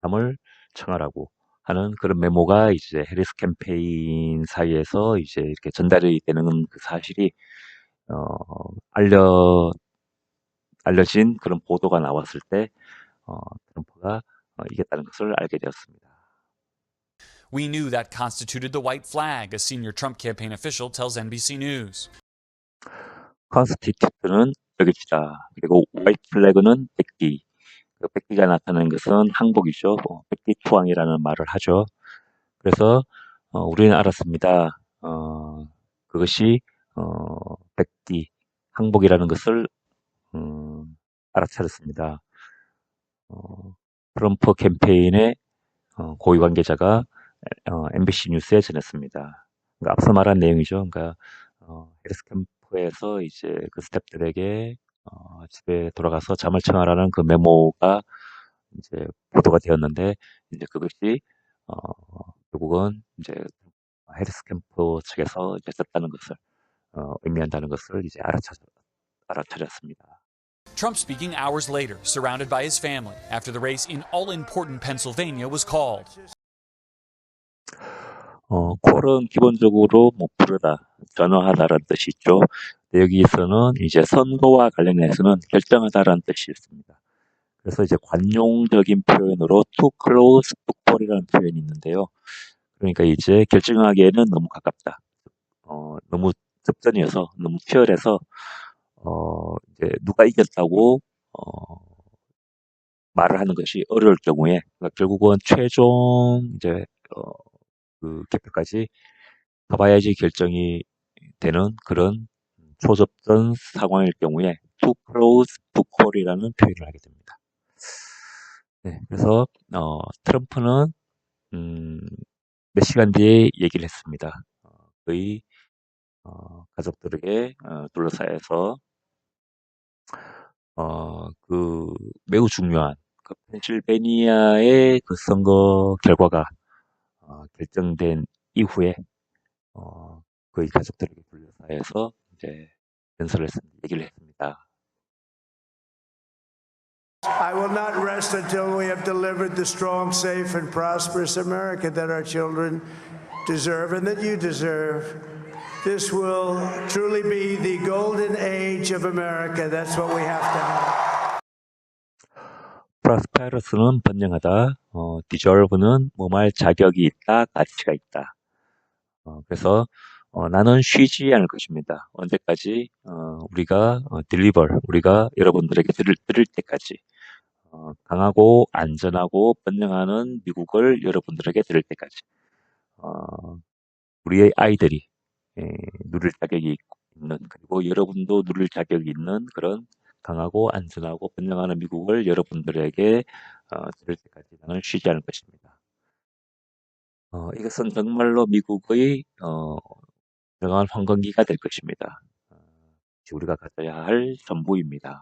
잠을 청하라고 하는 그런 메모가 이제 해리스 캠페인 사이에서 이제 이렇게 전달이 되는 그 사실이 알려진 그런 보도가 나왔을 때 트럼프가 이겼다는 것을 알게 되었습니다. We knew that constituted the white flag, a senior Trump campaign official tells NBC News. 컨스티튜트는 여기다. 그리고 화이트 플래그는 백기. 그 백기가 나타나는 것은 항복이죠. 백기투항이라는 말을 하죠. 그래서 우리는 알았습니다. 그것이 백기, 항복이라는 것을 알아차렸습니다. 트럼프 캠페인의 고위 관계자가 MBC 뉴스에 전했습니다. 그러니까 앞서 말한 내용이죠. 그러니까 해리스 캠프에서 이제 그 스태프들에게 집에 돌아가서 잠을 청하라는 그 메모가 이제 보도가 되었는데 이제 그것이 결국은 이제 해리스 캠프 측에서 이제 썼다는 것을 의미한다는 것을 이제 알아차렸습니다. Trump speaking hours later, surrounded by his family, after the race in all-important Pennsylvania was called. 콜은 기본적으로 뭐 부르다, 전화하다라는 뜻이 있죠. 여기서는 이제 선거와 관련해서는 결정하다라는 뜻이 있습니다. 그래서 이제 관용적인 표현으로 too close to call이라는 표현이 있는데요. 그러니까 이제 결정하기에는 너무 가깝다. 너무 접전이어서 너무 치열해서 이제 누가 이겼다고 말을 하는 것이 어려울 경우에 그러니까 결국은 최종 이제 그 개표까지 가봐야지 결정이 되는 그런 초접전 상황일 경우에 too close to call이라는 표현을 하게 됩니다. 네, 그래서 트럼프는 몇 시간 뒤에 얘기를 했습니다. 그의 가족들에게 둘러싸여서 그 매우 중요한 그 펜실베니아의 그 선거 결과가 결정된 이후에 그의 가족들에게 둘러싸여서 이제 얘기를 했습니다. I will not rest until we have delivered the strong, safe, and prosperous America that our children deserve and that you deserve. This will truly be the golden age of America. That's what we have to have. prosperous는 번영하다, deserve는 뭐말 자격이 있다, 가치가 있다. 그래서 나는 쉬지 않을 것입니다. 언제까지 우리가 deliver, 우리가 여러분들에게 드릴 때까지 강하고 안전하고 번영하는 미국을 여러분들에게 드릴 때까지 우리의 아이들이 누릴 자격이 있는 그리고 여러분도 누릴 자격이 있는 그런 강하고 안전하고 번영하는 미국을 여러분들에게 드릴 때까지 나는 쉬지 않을 것입니다. 이것은 정말로 미국의 진정한 황건기가 될 것입니다. 우리가 가져야 할 전부입니다.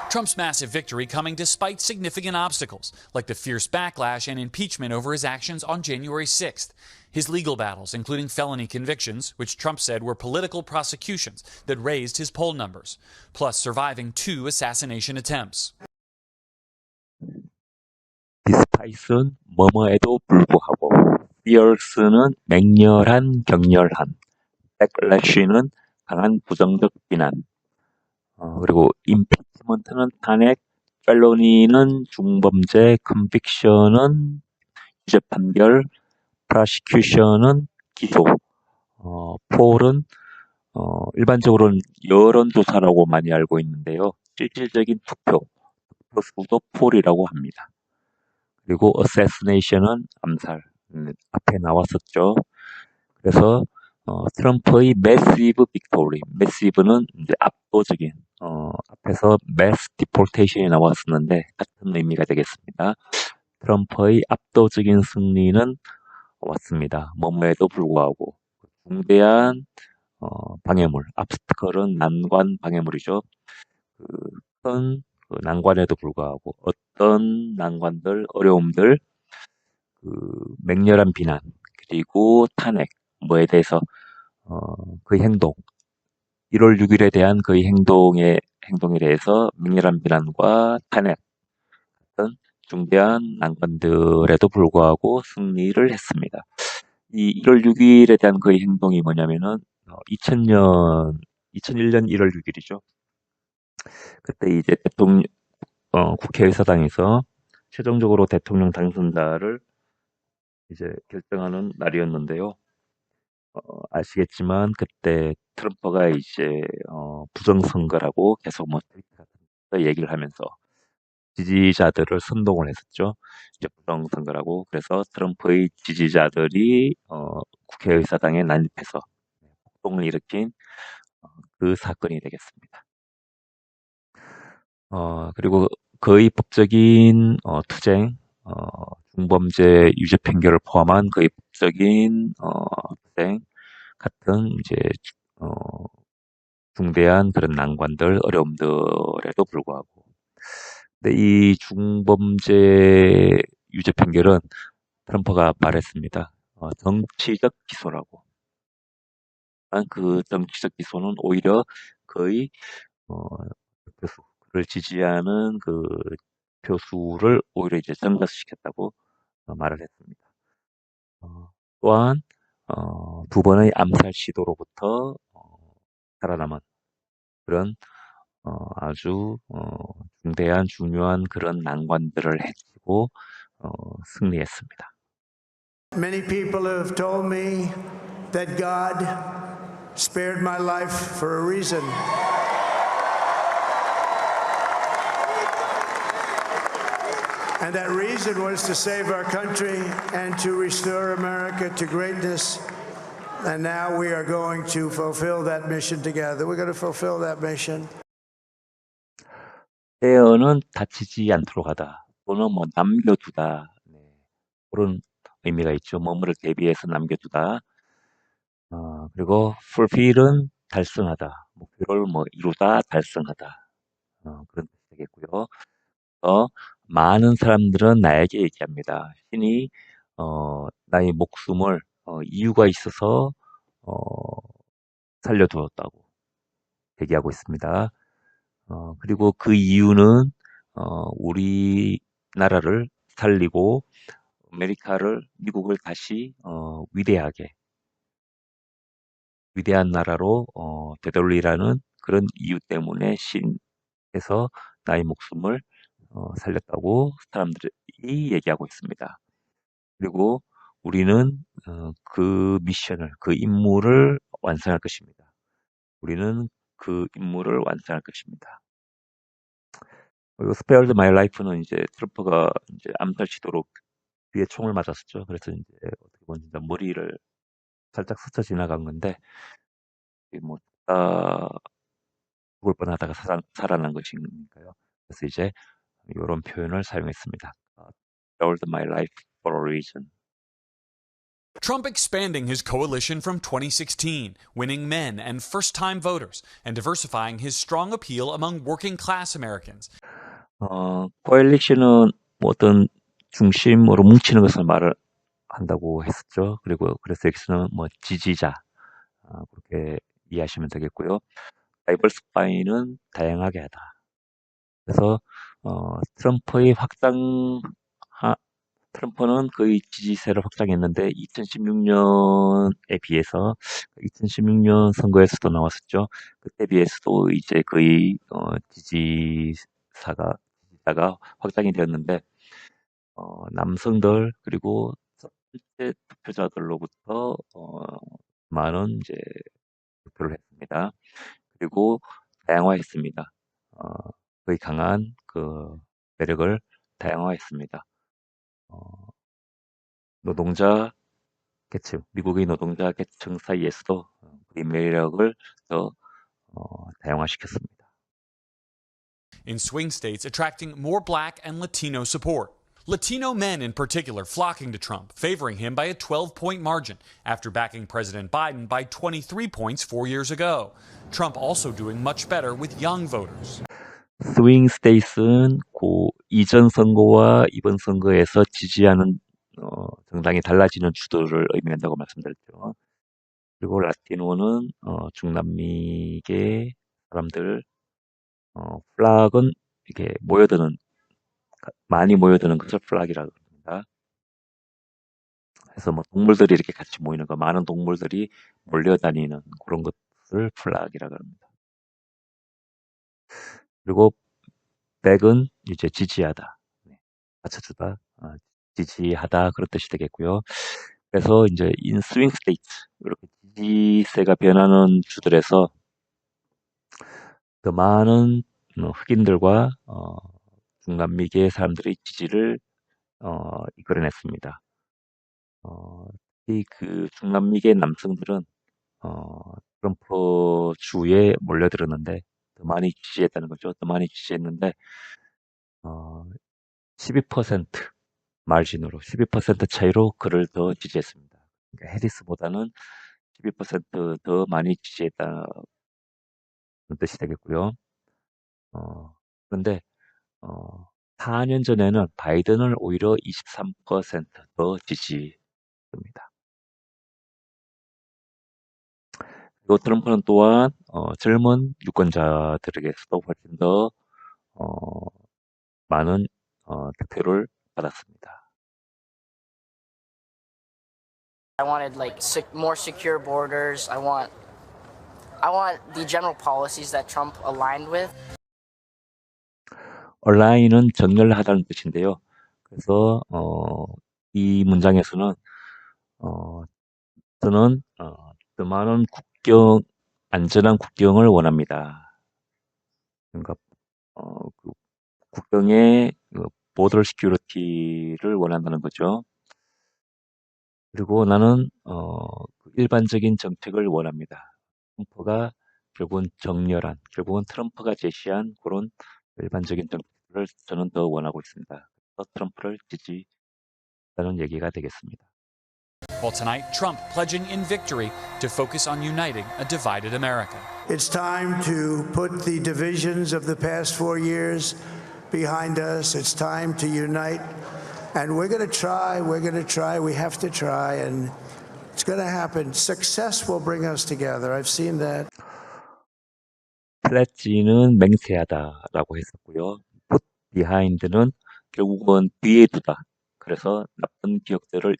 Trump's massive victory coming despite significant obstacles, like the fierce backlash and impeachment over his actions on January 6th. His legal battles, including felony convictions, which Trump said were political prosecutions that raised his poll numbers, plus surviving 2 assassination attempts. Despice는 뭐뭐에도 불구하고, fierce는 맹렬한, 격렬한, backlash는 강한 부정적 비난, 그리고 impeachment는 탄핵, felony는 중범죄, conviction은 유죄 판결, prosecution은 기소, poll은 일반적으로는 여론조사라고 많이 알고 있는데요. 실질적인 투표 수도 poll이라고 합니다. 그리고 assassination은 암살, 앞에 나왔었죠. 그래서 트럼프의 massive victory, massive는 이제 압도적인, 앞에서 mass deportation이 나왔었는데 같은 의미가 되겠습니다. 트럼프의 압도적인 승리는 왔습니다. 뭐뭐에도 불구하고 중대한 방해물, obstacle은 난관, 방해물이죠. 큰 난관에도 불구하고 어떤 난관들, 어려움들, 맹렬한 비난, 그리고 탄핵, 뭐에 대해서 그의 행동, 1월 6일에 대한 그의 행동에 대해서 맹렬한 비난과 탄핵 같은 중대한 난관들에도 불구하고 승리를 했습니다. 이 1월 6일에 대한 그의 행동이 뭐냐면은 2001년 1월 6일이죠. 그때 이제 국회의사당에서 최종적으로 대통령 당선자를 이제 결정하는 날이었는데요. 아시겠지만 그때 트럼프가 이제 부정선거라고 계속 트위터 같은 데 얘기를 하면서 지지자들을 선동을 했었죠. 이제 부정선거라고. 그래서 트럼프의 지지자들이 국회의사당에 난입해서 폭동을 일으킨 그 사건이 되겠습니다. 그리고 거의 법적인 투쟁, 중범죄 유죄 판결을 포함한 거의 법적인 투쟁 같은 이제 중대한 그런 난관들, 어려움들에도 불구하고, 근데 이 중범죄 유죄 판결은 트럼프가 말했습니다. 정치적 기소라고. 그 정치적 기소는 오히려 거의 교수를 지지하는 그 표수를 오히려 이제 증가시켰다고 말을 했습니다. 또한 2번의 암살 시도로부터 살아남은 그런 아주 중대한 중요한 그런 난관들을 헤치고 승리했습니다. Many people have told me that God spared my life for a reason. And that reason was to save our country and to restore America to greatness. And now we are going to fulfill that mission together. We're going to fulfill that mission. 스페어는 다치지 않도록 하다 또는 뭐 남겨두다 그런 의미가 있죠. 뭐뭐를 대비해서 남겨두다. 그리고 fulfill은 달성하다, 목표를 뭐 이루다, 달성하다 그런 뜻이 되겠고요. 많은 사람들은 나에게 얘기합니다. 신이 나의 목숨을 이유가 있어서 살려두었다고 얘기하고 있습니다. 그리고 그 이유는 우리나라를 살리고 미국을 다시 위대한 나라로 되돌리라는 그런 이유 때문에 신께서 나의 목숨을 살렸다고 사람들이 얘기하고 있습니다. 그리고 우리는 그 미션을, 그 임무를 완성할 것입니다. 우리는 그 임무를 완성할 것입니다. 그리고 Spared My Life는 이제 트럼프가 이제 암살 시도로 귀에 총을 맞았었죠. 그래서 이제 어떻게 보면 진짜 머리를 살짝 스쳐 지나간 건데 뭐 죽을 뻔하다가 살아난 것이니까요. 그래서 이제 이런 표현을 사용했습니다. Spared My Life for a reason. Trump expanding his coalition from 2016, winning men and first-time voters, and diversifying his strong appeal among working-class Americans. 코얼리션은 어떤 중심으로 뭉치는 것을 말을 한다고 했었죠. 그래서 여기서는 지지자 그렇게 이해하시면 되겠고요. 다이버스파이는 다양하게 하다. 그래서 트럼프는 거의 지지세를 확장했는데 2016년에 비해서 2016년 선거에서도 나왔었죠. 그때 비해서도 이제 거의 지지자가 확장이 되었는데 남성들 그리고 첫 번째 투표자들로부터 많은 이제 투표를 했습니다. 그리고 다양화했습니다. 거의 강한 그 매력을 다양화했습니다. 노동자 계층, 미국의 노동자 계층 사이에서도 이 매력을 더 다양화시켰습니다. In swing states, attracting more black and Latino support. Latino men in particular flocking to Trump, favoring him by a 12-point margin after backing President Biden by 23 points 4 years ago. Trump also doing much better with young voters. 스윙 스테이트는 이전 선거와 이번 선거에서 지지하는 정당이 달라지는 주도를 의미한다고 말씀드렸죠. 그리고 라티노는 중남미계 사람들 플락은 이게 많이 모여드는 것을 플락이라고 합니다. 그래서 동물들이 이렇게 같이 모이는 거, 많은 동물들이 몰려다니는 그런 것을 플락이라고 합니다. 그리고 백은 이제 지지하다, 받쳐주다, 지지하다 그런 뜻이 되겠고요. 그래서 이제 in swing states 이렇게 지지세가 변하는 주들에서 더 많은 흑인들과 중남미계 사람들의 지지를 이끌어냈습니다. 특히 그 중남미계 남성들은 트럼프 주에 몰려들었는데 더 많이 지지했다는 거죠. 더 많이 지지했는데 12% 마진으로 12% 차이로 그를 더 지지했습니다. 그러니까 해리스보다는 12% 더 많이 지지했다는 뜻이 되겠고요. 그런데 4년 전에는 바이든을 오히려 23% 더 지지합니다. 그리고 트럼프는 또한 젊은 유권자들에게서도 훨씬 더 많은 득표를 받았습니다. I wanted more secure borders. I want the general policies that Trump aligned with. 얼라인은 정렬하다는 뜻인데요. 그래서 이 문장에서는 저는 더 많은 안전한 국경을 원합니다. 그러니까 그 국경의 보더 시큐리티를 원한다는 거죠. 그리고 나는 일반적인 정책을 원합니다. 트럼프가 결국은 트럼프가 제시한 그런 일반적인 정책을 저는 더 원하고 있습니다. 그래서 트럼프를 지지하는 얘기가 되겠습니다. Well, tonight, Trump pledging in victory to focus on uniting a divided America. It's time to put the divisions of the past 4 years behind us. It's time to unite. And we're going to try, we have to try, and it's going to happen. Success will bring us together. I've seen that. 플랫지는 맹세하다라고 했었고요. put behind는 결국은 뒤에 두다. 그래서 나쁜 기억들을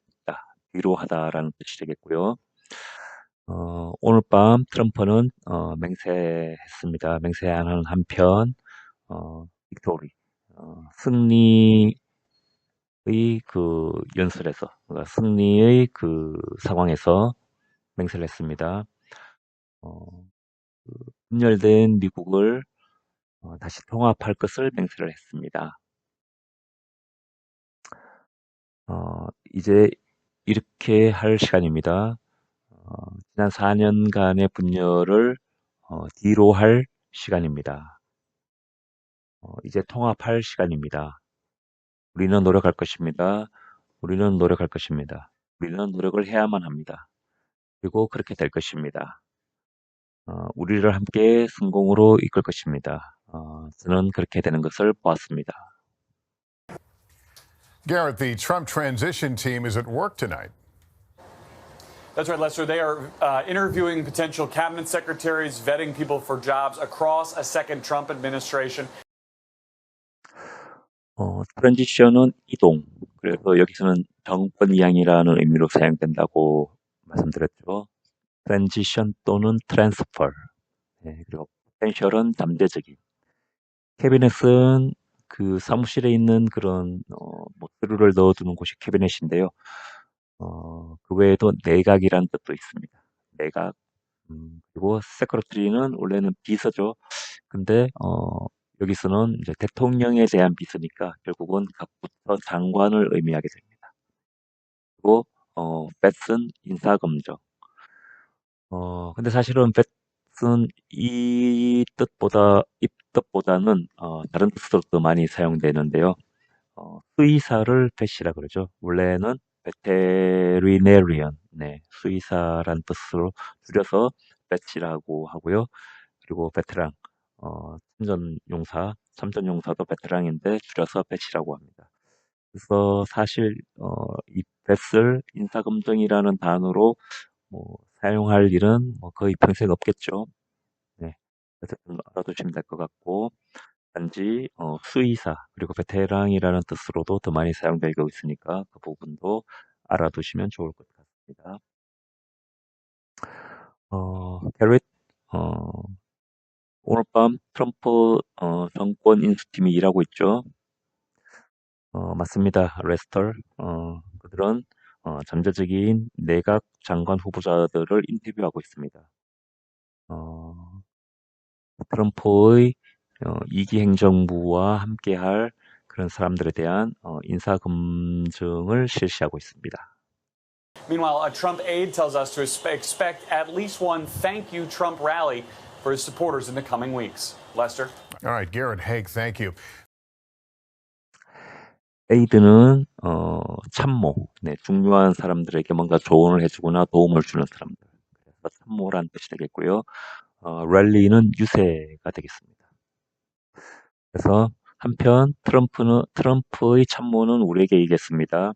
뒤로 하다라는 뜻이 되겠고요. 오늘 밤 트럼프는 맹세했습니다. 맹세하는 한편 빅토리 승리의 그 연설에서 승리의 그 상황에서 맹세를 했습니다. 분열된 미국을 다시 통합할 것을 맹세를 했습니다. 이제 이렇게 할 시간입니다. 지난 4년간의 분열을 뒤로 할 시간입니다. 이제 통합할 시간입니다. 우리는 노력할 것입니다. 우리는 노력할 것입니다. 우리는 노력을 해야만 합니다. 그리고 그렇게 될 것입니다. 우리를 함께 성공으로 이끌 것입니다. 저는 그렇게 되는 것을 보았습니다. Garrett, the Trump transition team is at work tonight. That's right, Lester. They are interviewing potential cabinet secretaries, vetting people for jobs across a second Trump administration. 트랜지션은 이동. 그래서 여기서는 정권 이양이라는 의미로 사용된다고 말씀드렸죠. 트랜지션 또는 트랜스퍼. 네, 그리고 포텐셜은 잠재적인. 캐비넷은 그 사무실에 있는 그런 뭐 서류를 넣어두는 곳이 캐비넷인데요. 그 외에도 내각이라는 뜻도 있습니다. 내각. 그리고 세크레터리는 원래는 비서죠. 근데 여기서는 이제 대통령에 대한 비서니까 결국은 각 부처 장관을 의미하게 됩니다. 그리고 뱃은 인사검증. 근데 사실은 뱃은 이 뜻보다는 다른 뜻으로 더 많이 사용되는데요. 수의사를 뱃이라 그러죠. 원래는 베테리네리언, 네, 수의사란 뜻으로 줄여서 뱃이라고 하고요. 그리고 베테랑, 참전용사도 베테랑인데 줄여서 뱃이라고 합니다. 그래서 사실 이 뱃을 인사검증이라는 단어로 사용할 일은 거의 평생 없겠죠. 네, 그래서 좀 알아두시면 될 것 같고, 단지 수의사 그리고 베테랑이라는 뜻으로도 더 많이 사용되고 있으니까 그 부분도 알아두시면 좋을 것 같습니다. 게릿, 오늘 밤 트럼프 정권 인수팀이 일하고 있죠. 맞습니다. 레스터. 그들은 잠재적인 내각 장관 후보자들을 인터뷰하고 있습니다. 트럼프의 2기 행정부와 함께할 그런 사람들에 대한 인사 검증을 실시하고 있습니다. Meanwhile, a Trump aide tells us to expect at least one thank you Trump rally for his supporters in the coming weeks. Lester? All right, Garrett Haake, thank you. 에이드는 참모, 네, 중요한 사람들에게 뭔가 조언을 해주거나 도움을 주는 사람들. 그래서 참모란 뜻이 되겠고요. 랠리는 유세가 되겠습니다. 그래서 한편 트럼프의 참모는 우리에게 얘기했습니다.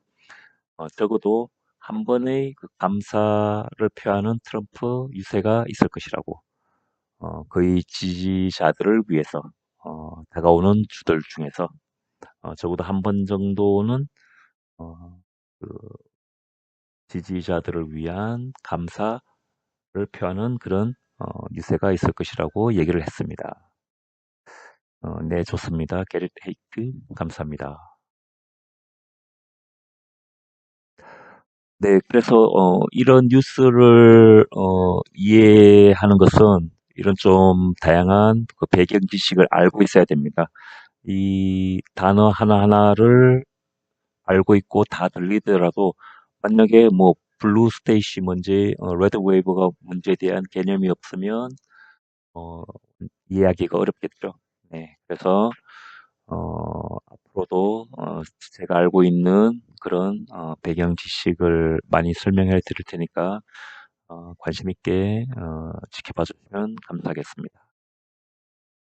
적어도 한 번의 그 감사를 표하는 트럼프 유세가 있을 것이라고. 그의 지지자들을 위해서 다가오는 주들 중에서 적어도 한 번 정도는 그 지지자들을 위한 감사를 표하는 그런 유세가 있을 것이라고 얘기를 했습니다. 네, 좋습니다. 게릿 헤이크, 감사합니다. 네, 그래서 이런 뉴스를 이해하는 것은 이런 좀 다양한 그 배경 지식을 알고 있어야 됩니다. 이 단어 하나하나를 알고 있고 다 들리더라도 만약에 뭐 블루 스테이시 문제, 레드 웨이브가 문제에 대한 개념이 없으면 이해하기가 어렵겠죠. 네, 그래서 앞으로도 제가 알고 있는 그런 배경 지식을 많이 설명해 드릴 테니까 관심 있게 지켜봐 주시면 감사하겠습니다.